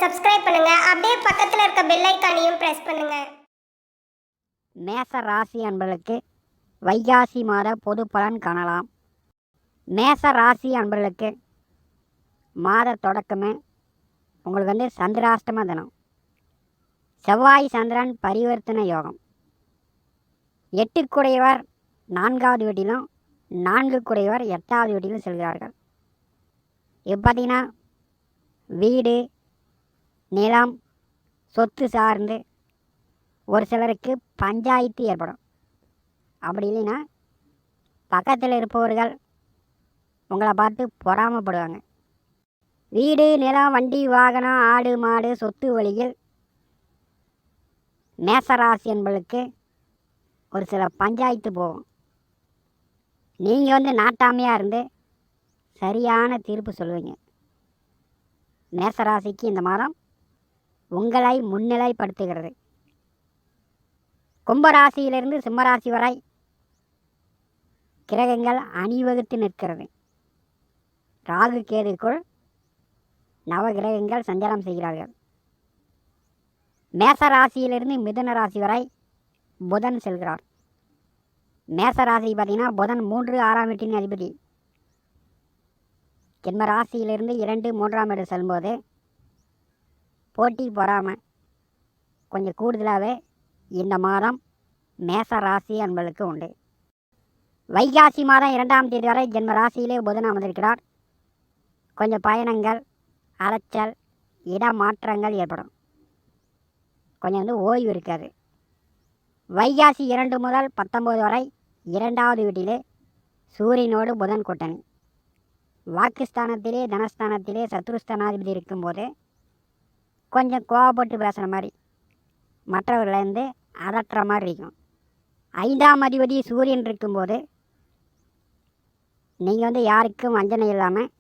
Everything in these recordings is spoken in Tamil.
சப்ஸ்கிரைப் பண்ணுங்க. அப்படியே பக்கத்துல இருக்க பெல் ஐகானையும் பிரஸ் பண்ணுங்க. மேச ராசி அன்பர்களுக்கு வைகாசி மாத பொது பலன் காணலாம். மேச ராசி அன்பர்களுக்கு மாத தொடக்கமே உங்களுக்கு சந்திராஷ்டம தினம். செவ்வாய் சந்திரன் பரிவர்த்தனை யோகம். 8 குடையவர் 4வது வீட்டிலும் 4 குடையவர் 8வது வீட்டிலும் செல்கிறார்கள். இப்போ பார்த்தீங்கன்னா வீடு நிலம் சொத்து சார்ந்து ஒரு சிலருக்கு பஞ்சாயத்து ஏற்படும். அப்படி இல்லைன்னா பக்கத்தில் இருப்பவர்கள் உங்களை பார்த்து பொறாமப்படுவாங்க. வீடு நிலம் வண்டி வாகனம் ஆடு மாடு சொத்து வழியில் மேசராசி என்பளுக்கு ஒரு சில பஞ்சாயத்து போகும். நீங்கள் நாட்டாமையாக இருந்து சரியான தீர்ப்பு சொல்லுவீங்க. மேசராசிக்கு இந்த மாதம் உங்களை முன்னிலைப்படுத்துகிறது. கும்பராசியிலிருந்து சிம்மராசி வரை கிரகங்கள் அணிவகுத்து நிற்கிறது. ராகு கேதுக்குள் நவகிரகங்கள் சஞ்சாரம் செய்கிறார்கள். மேசராசியிலிருந்து மிதுன ராசி வரை புதன் செல்கிறார். மேசராசி பார்த்தீங்கன்னா புதன் 3, 6ஆம் வீட்டின் அதிபதி. ஜென்ம ராசியிலிருந்து 2, 3ஆம் இடம் செல்லும்போது போட்டி பொறாமல் கொஞ்சம் கூடுதலாகவே இந்த மாதம் மேச ராசி அன்பர்களுக்கு உண்டு. வைகாசி மாதம் 2ஆம் தேதி வரை ஜென்ம ராசியிலே புதன் அமர்ந்திருக்கிறார். கொஞ்சம் பயணங்கள் அலைச்சல் இடமாற்றங்கள் ஏற்படும். கொஞ்சம் ஓய்வு இருக்காது. வைகாசி 2 முதல் 19 வரை 2வது வீட்டிலே சூரியனோடு புதன் கூட்டணி. வாக்குஸ்தானத்திலே தனஸ்தானத்திலே சத்ருஸ்தானாதிபதி இருக்கும்போது கொஞ்சம் கோவப்பட்டு பேசுகிற மாதிரி மற்றவர்களேருந்து அதட்டுற மாதிரி இருக்கும். 5ஆம் அதிபதி சூரியன் இருக்கும்போது நீங்கள் யாருக்கும் வஞ்சனை இல்லாமல்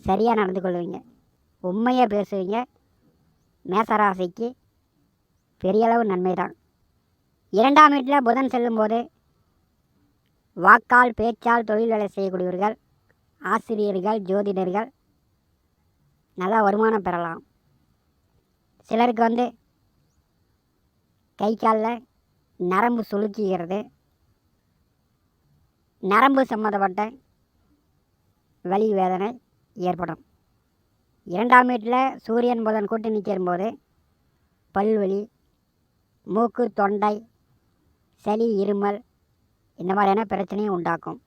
சரியாக நடந்து கொள்வீங்க. உண்மையாக பேசுவீங்க. மேசராசிக்கு பெரியளவு நன்மை தான். 2ஆம் வீட்டில் புதன் செல்லும்போது வாக்கால் பேச்சால் தொழில் வேலை செய்யக்கூடியவர்கள் ஆசிரியர்கள் ஜோதிடர்கள் நல்லா வருமானம் பெறலாம். சிலருக்கு கை காலில் நரம்பு சுளுக்குகிறது, நரம்பு சம்மந்தப்பட்ட வலி வேதனை ஏற்படும். 2ஆம் வீட்டில் சூரியன் புதன் கூட்டணி சேரும்போது பல்வலி மூக்கு தொண்டை சளி இருமல் இந்த மாதிரியான பிரச்சனையும் உண்டாக்கும்.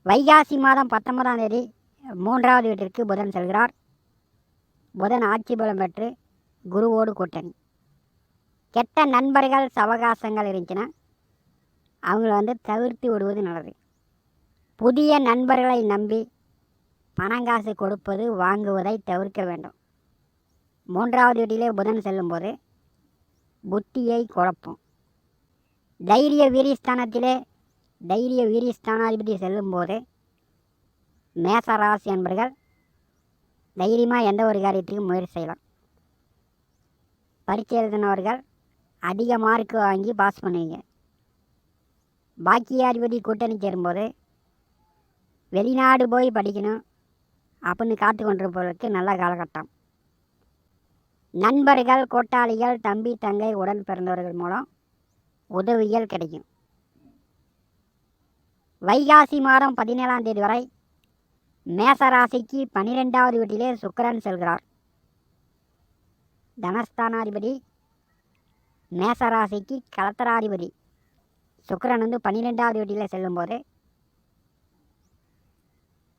வைகாசி மாதம் 19ஆம் தேதி 3வது வீட்டிற்கு புதன் செல்கிறார். புதன் ஆட்சி பலம் பெற்று குருவோடு கூட்டணி. கெட்ட நண்பர்கள் சவகாசங்கள் இருந்துச்சுன்னா அவங்கள தவிர்த்து விடுவது நல்லது. புதிய நண்பர்களை நம்பி பணங்காசு கொடுப்பது வாங்குவதை தவிர்க்க வேண்டும். 3வது வீட்டிலே புதன் செல்லும்போது புத்தியை குழப்பம். தைரிய வீரியஸ்தானாதிபதி செல்லும்போது மேசராசி என்பர்கள் தைரியமாக எந்த ஒரு காரியத்தையும் முயற்சி செய்யலாம். பரீட்சை எழுதினவர்கள் அதிக மார்க்கு வாங்கி பாஸ் பண்ணுவீங்க. பாக்கியாதிபதி கூட்டணி சேரும்போது வெளிநாடு போய் படிக்கணும் அப்படின்னு காத்து கொண்டிருப்பவர்களுக்கு நல்ல காலகட்டம். நண்பர்கள் கூட்டாளிகள் தம்பி தங்கை உடன் பிறந்தவர்கள் மூலம் உதவிகள் கிடைக்கும். வைகாசி மாதம் 17ஆம் தேதி வரை மேசராசிக்கு 12வது வீட்டிலே சுக்கிரன் செல்கிறார். தனஸ்தானாதிபதி மேசராசிக்கு கலத்தராதிபதி. சுக்கிரன் 12வது வீட்டில் செல்லும்போது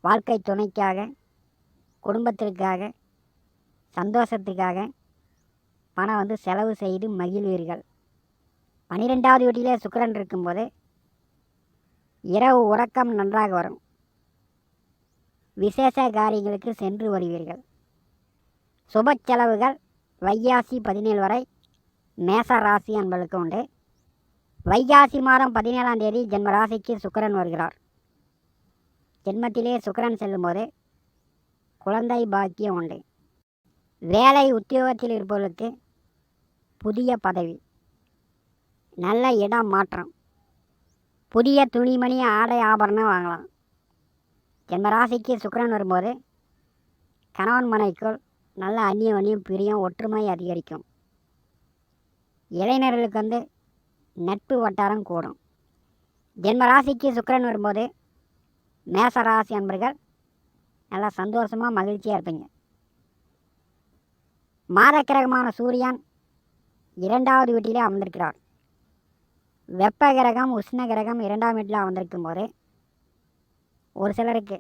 வாழ்க்கை துணைக்காக குடும்பத்திற்காக சந்தோஷத்துக்காக பணம் செலவு செய்து மகிழ்வீர்கள். 12வது வீட்டிலே சுக்கிரன் இருக்கும்போது இரவு உறக்கம் நன்றாக வரும். விசேஷ காரியங்களுக்கு சென்று வருவீர்கள். சுப செலவுகள் வைகாசி 17 வரை மேச ராசி அன்பர்களுக்கு உண்டு. வைகாசி மாதம் 17ஆம் தேதி ஜென்ம ராசிக்கு சுக்கிரன் வருகிறார். ஜென்மத்திலே சுக்கிரன் செல்லும்போது குழந்தை பாக்கியம் உண்டு. வேலை உத்தியோகத்தில் இருப்பவர்களுக்கு புதிய பதவி, நல்ல இடம் மாற்றம், புதிய துணிமணி ஆடை ஆபரணம் வாங்கலாம். ஜென்மராசிக்கு சுக்கிரன் வரும்போது கணவன் மனைக்குள் நல்ல அந்நியம் பிரியம் ஒற்றுமை அதிகரிக்கும். இளைஞர்களுக்கு நட்பு வட்டாரம் கூடும். ஜென்ம ராசிக்கு சுக்கிரன் வரும்போது மேச ராசி அன்பர்கள் நல்லா சந்தோஷமாக மகிழ்ச்சியாக இருப்பீங்க. மாத கிரகமான சூரியன் 2வது வீட்டிலே அமர்ந்திருக்கிறார். வெப்ப கிரகம் உஷ்ண கிரகம் 2ஆம் வீட்டில் அமர்ந்திருக்கும் போது ஒரு சிலருக்கு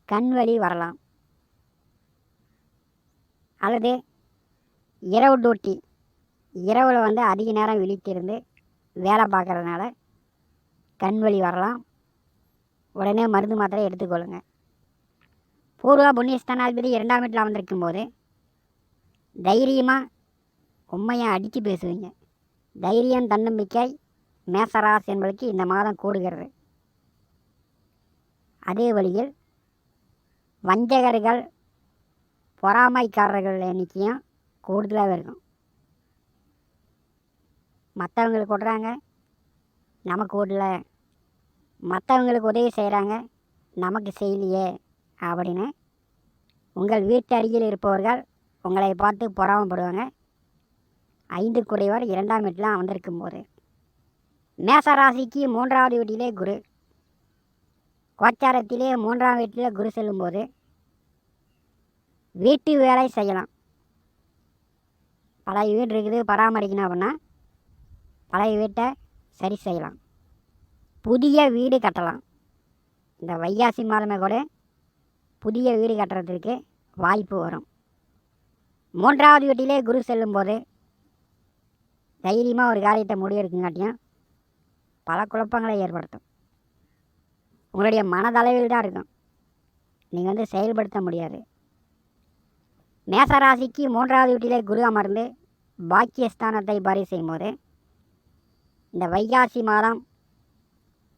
கண் வலி வரலாம், அல்லது இரவு டியூட்டி இரவில் அதிக நேரம் விழித்திருந்து வேலை பார்க்குறதுனால கண் வலி வரலாம். உடனே மருந்து மாத்திரை எடுத்துக்கொள்ளுங்க. பூர்வ புண்ணியஸ்தானாதிபதி 2ஆம் வீட்டில் அமர்ந்திருக்கும் போது தைரியமாக உண்மையை அடித்து பேசுவீங்க. தைரியம் தன்னம்பிக்கை மேசராசி என்பதற்கு இந்த மாதம் கூடுகிறது. அதே வழியில் வஞ்சகர்கள் பொறாமைக்காரர்கள் எண்ணிக்கையும் கூடுதலாக இருக்கும். மற்றவங்களுக்கு விடுறாங்க, நமக்கு விடல, மற்றவங்களுக்கு உதவி செய்கிறாங்க, நமக்கு செய்யலையே அப்படின்னு உங்கள் வீட்டு அருகில் இருப்பவர்கள் உங்களை பார்த்து பொறாமப்படுவாங்க. 5 குடையவர் 2ஆம் வீட்டில் அமர்ந்திருக்கும் போது மேசராசிக்கு 3வது வீட்டிலே குரு, கோச்சாரத்திலே 3ஆம் வீட்டில் குரு செல்லும்போது வீட்டு வேலை செய்யலாம். பழைய வீடு இருக்குது பராமரிக்கணும் அப்படின்னா பழைய வீட்டை சரி செய்யலாம். புதிய வீடு கட்டலாம். இந்த வைகாசி மாதமே கூட புதிய வீடு கட்டுறதுக்கு வாய்ப்பு வரும். 3வது வீட்டிலே குரு செல்லும்போது தைரியமாக ஒரு காரியத்தை முடிவெடுக்குங்காட்டியும் பல குழப்பங்களை ஏற்படுத்தும். உங்களுடைய மனதளவில் தான் இருக்கும், நீங்கள் செயல்படுத்த முடியாது. மேசராசிக்கு 3வது வீட்டிலே குரு அமர்ந்து பாக்கியஸ்தானத்தை பரி செய்யும்போது இந்த வைகாசி மாதம்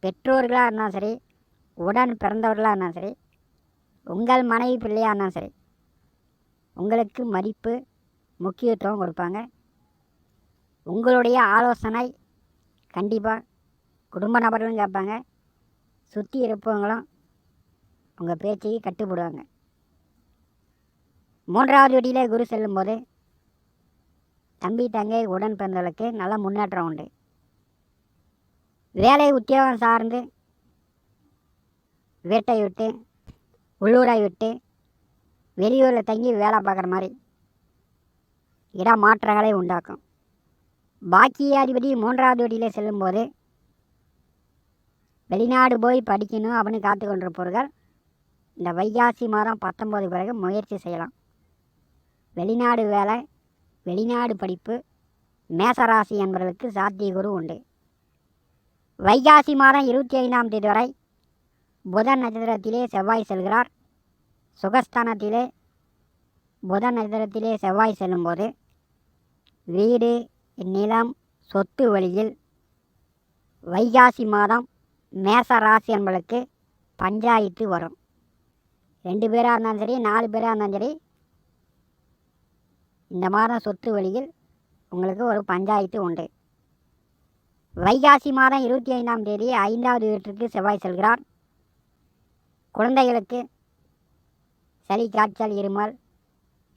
பெற்றோர்களாக இருந்தாலும் சரி, உடன் பிறந்தவர்களாக இருந்தாலும் சரி, உங்கள் மனைவி பிள்ளையாக இருந்தாலும் சரி, உங்களுக்கு மதிப்பு முக்கியத்துவம் கொடுப்பாங்க. உங்களுடைய ஆலோசனை கண்டிப்பாக குடும்ப நபர்களும் கேட்பாங்க, சுற்றி இருப்பவங்களும் உங்கள் பேச்சுக்கு கட்டுப்படுவாங்க. 3வது வீட்டிலே குரு செல்லும்போது தம்பி தங்கை உடன் பிறந்தவர்களுக்கு நல்ல முன்னேற்றம் உண்டு. வேலை உத்தியோகம் சார்ந்து வீட்டை விட்டு உள்ளூரை விட்டு வெளியூரில் தங்கி வேலை பார்க்குற மாதிரி இடமாற்றங்களை உண்டாக்கும். பாக்கியாதிபதி 3வது வீட்டிலே செல்லும்போது வெளிநாடு போய் படிக்கணும் அப்படின்னு காத்து கொண்டிருப்பவர்கள் இந்த வைகாசி மாதம் 19 பிறகு முயற்சி செய்யலாம். வெளிநாடு வேலை, வெளிநாடு படிப்பு மேசராசி என்பவர்களுக்கு சாத்தியக்கூறு உண்டு. வைகாசி மாதம் 25ஆம் தேதி வரை புதன் நட்சத்திரத்திலே செவ்வாய் செல்கிறார். சுகஸ்தானத்திலே புதன் நட்சத்திரத்திலே செவ்வாய் செல்லும்போது வீடு, நிலம், சொத்து வழியில் வைகாசி மாதம் மேசராசி என்பவர்களுக்கு பஞ்சாயத்து வரும். 2 பேராக இருந்தாலும் சரி, 4 பேராக இருந்தாலும் சரி, இந்த மாதம் சொத்து வழியில் உங்களுக்கு ஒரு பஞ்சாயத்து உண்டு. வைகாசி மாதம் 25ஆம் தேதி 5வது வீட்டிற்கு செவ்வாய் செல்கிறார். குழந்தைகளுக்கு சளி, காய்ச்சல், இருமல்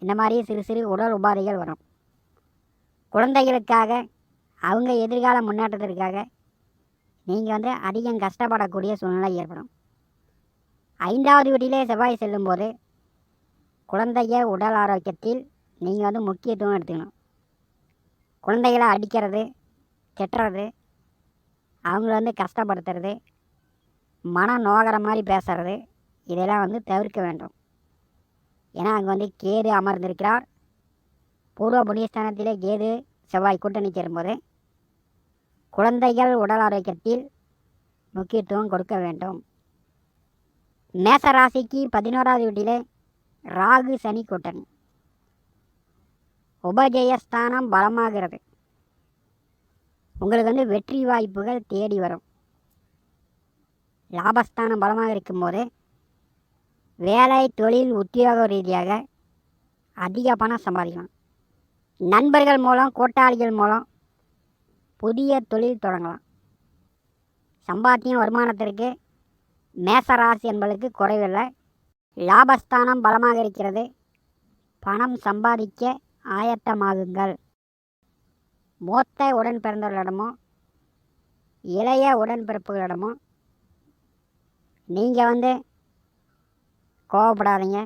இந்த மாதிரி சிறு சிறு உடல் உபாதைகள் வரும். குழந்தைகளுக்காக அவங்க எதிர்கால முன்னேற்றத்திற்காக நீங்கள் அதிகம் கஷ்டப்படக்கூடிய சூழ்நிலை ஏற்படும். 5வது வீட்டிலே செவ்வாய் செல்லும்போது குழந்தைய உடல் ஆரோக்கியத்தில் நீங்கள் முக்கியத்துவம் எடுத்துக்கணும். குழந்தைகளை அடிக்கிறது, திட்டுறது, அவங்கள கஷ்டப்படுத்துறது, மனம் நோகிற மாதிரி பேசுறது, இதெல்லாம் தவிர்க்க வேண்டும். ஏன்னா அங்கே கேது அமர்ந்திருக்கிறார். பூர்வ புண்ணியஸ்தானத்திலே கேது செவ்வாய் கூட்டணி சேரும்போது குழந்தைகள் உடல் ஆரோக்கியத்தில் முக்கியத்துவம் கொடுக்க வேண்டும். மேசராசிக்கு 11வது வீட்டிலே ராகு சனி கூட்டணி. உபஜயஸ்தானம் பலமாகிறது. உங்களுக்கு வெற்றி வாய்ப்புகள் தேடி வரும். லாபஸ்தானம் பலமாக இருக்கும்போது வேலை, தொழில், உத்தியோக ரீதியாக அதிக பணம் சம்பாதிக்கலாம். நண்பர்கள் மூலம், கூட்டாளிகள் மூலம் புதிய தொழில் தொடங்கலாம். சம்பாத்தியம் வருமானத்திற்கு மேசராசி என்பதற்கு குறைவில்லை. லாபஸ்தானம் பலமாக இருக்கிறது. பணம் சம்பாதிக்க ஆயத்தமாகுங்கள். மூத்த உடன் பிறந்தவர்களிடமோ இளைய உடன்பிறப்புகளிடமோ நீங்கள் கோவப்படாதீங்க,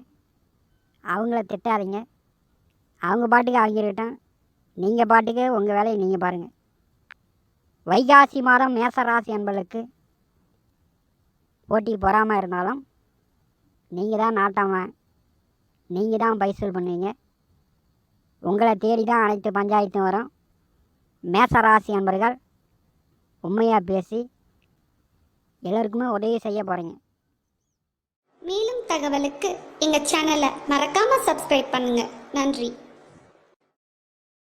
அவங்கள திட்டாதீங்க. அவங்க பாட்டுக்கு ஆகிடட்டும், நீங்கள் பாட்டுக்கு உங்கள் வேலையை நீங்கள் பாருங்கள். வைகாசி மாதம் மேசராசி என்பதற்கு போட்டி பொறாமல் இருந்தாலும் நீங்கள் தான் நாட்டாம, நீங்கள் தான் பைசல் பண்ணுவீங்க. உங்களை தேடி தான் அனைத்து பஞ்சாயத்தும் வரும். மேசராசி என்பர்கள் உண்மையாக பேசி எல்லோருக்குமே உதவி செய்ய போகிறீங்க. மேலும் தகவலுக்கு எங்கள் சேனலை மறக்காமல் சப்ஸ்கிரைப் பண்ணுங்கள். நன்றி.